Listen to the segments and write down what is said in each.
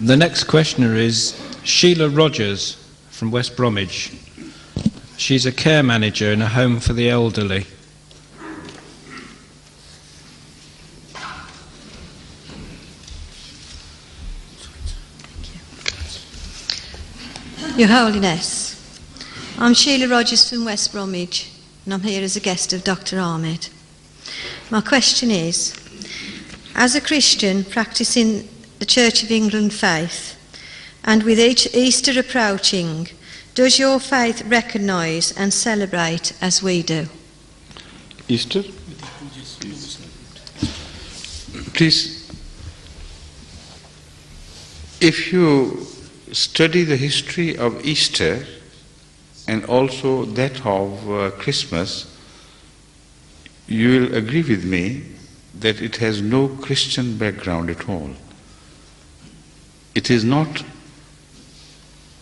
The next questioner is Sheila Rogers from West Bromwich. She's a care manager in a home for the elderly. Your Holiness, I'm Sheila Rogers from West Bromwich, and I'm here as a guest of Dr. Ahmed. My question is, as a Christian practicing the Church of England faith, and with each Easter approaching, does your faith recognise and celebrate as we do? Easter? Please, if you study the history of Easter and also that of Christmas, you will agree with me that it has no Christian background at all. It is not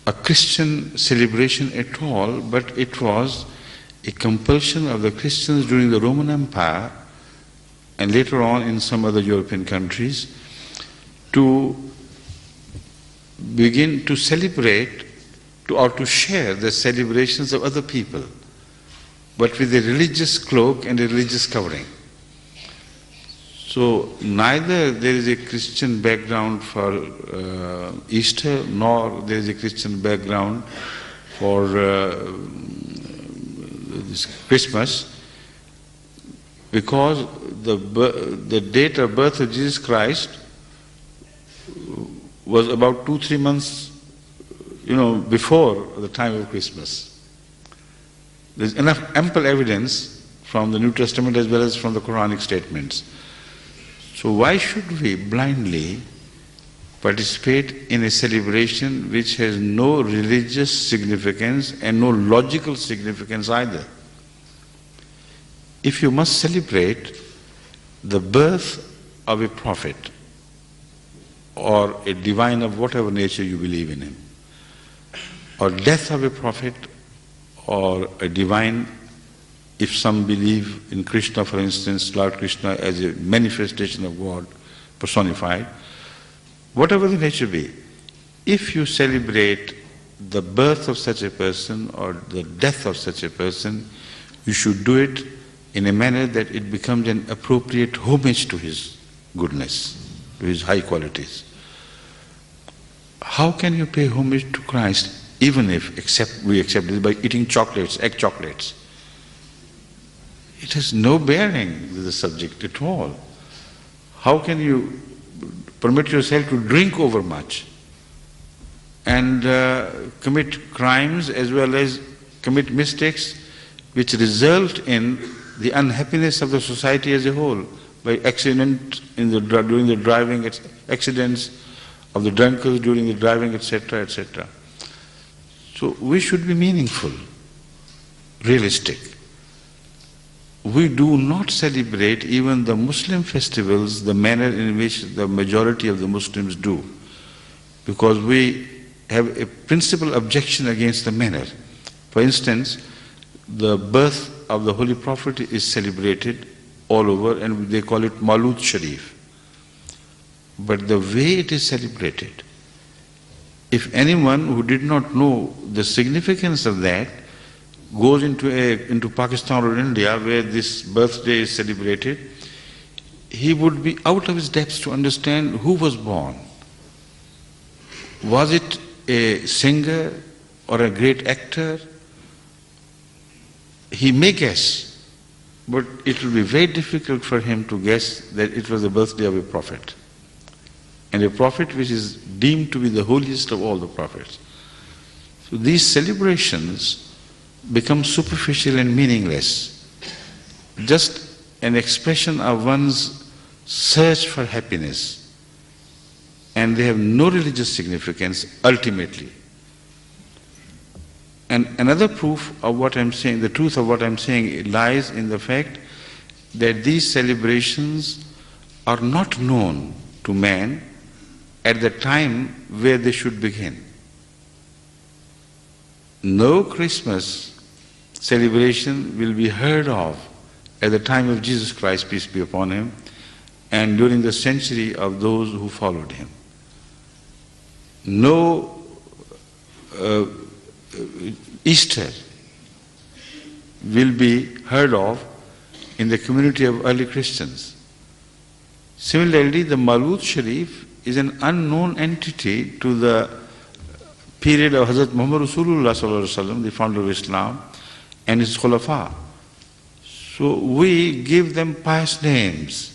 a Christian celebration at all, but it was a compulsion of the Christians during the Roman Empire and later on in some other European countries to begin to celebrate or to share the celebrations of other people, but with a religious cloak and a religious covering. So neither there is a Christian background for Easter, nor there is a Christian background for this Christmas, because the date of birth of Jesus Christ was about 2-3 months, before the time of Christmas. There's enough ample evidence from the New Testament as well as from the Quranic statements. So why should we blindly participate in a celebration which has no religious significance and no logical significance either? If you must celebrate the birth of a prophet or a divine of whatever nature you believe in him, or death of a prophet or a divine, if some believe in Krishna, for instance, Lord Krishna as a manifestation of God personified, whatever the nature be, if you celebrate the birth of such a person or the death of such a person, you should do it in a manner that it becomes an appropriate homage to his goodness, to his high qualities. How can you pay homage to Christ even if we accept it by eating chocolates, egg chocolates? It has no bearing with the subject at all. How can you permit yourself to drink overmuch and commit crimes as well as commit mistakes which result in the unhappiness of the society as a whole, by accident during the driving, accidents of the drunkards during the driving, etc., etc. So we should be meaningful, realistic. We do not celebrate even the Muslim festivals the manner in which the majority of the Muslims do, because we have a principal objection against the manner. For instance, the birth of the Holy Prophet is celebrated all over and they call it Mawlud Sharif. But the way it is celebrated, if anyone who did not know the significance of that goes into Pakistan or India where this birthday is celebrated, he would be out of his depths to understand who was born. Was it a singer or a great actor? He may guess, but it will be very difficult for him to guess that it was the birthday of a prophet. And a prophet which is deemed to be the holiest of all the prophets. So these celebrations become superficial and meaningless, just an expression of one's search for happiness, and they have no religious significance ultimately. And another proof of what I'm saying, the truth of what I'm saying, lies in the fact that these celebrations are not known to man at the time where they should begin. No Christmas celebration will be heard of at the time of Jesus Christ, peace be upon him, and during the century of those who followed him. no Easter will be heard of in the community of early Christians. Similarly, the Mawlud Sharif is an unknown entity to the period of Hazrat Muhammad Rasulullah sallallahu alaihi wasallam, the founder of Islam, and his Khulafa. So we give them pious names.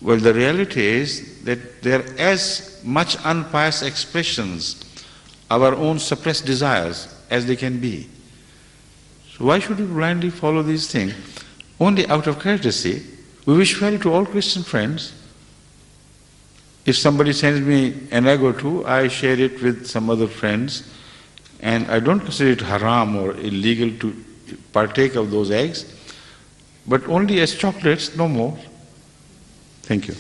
Well, the reality is that they are as much unpious expressions of our own suppressed desires as they can be. So why should we blindly follow these things? Only out of courtesy. We wish well to all Christian friends. If somebody sends me an egg or two, I share it with some other friends, and I don't consider it haram or illegal to partake of those eggs, but only as chocolates, no more. Thank you.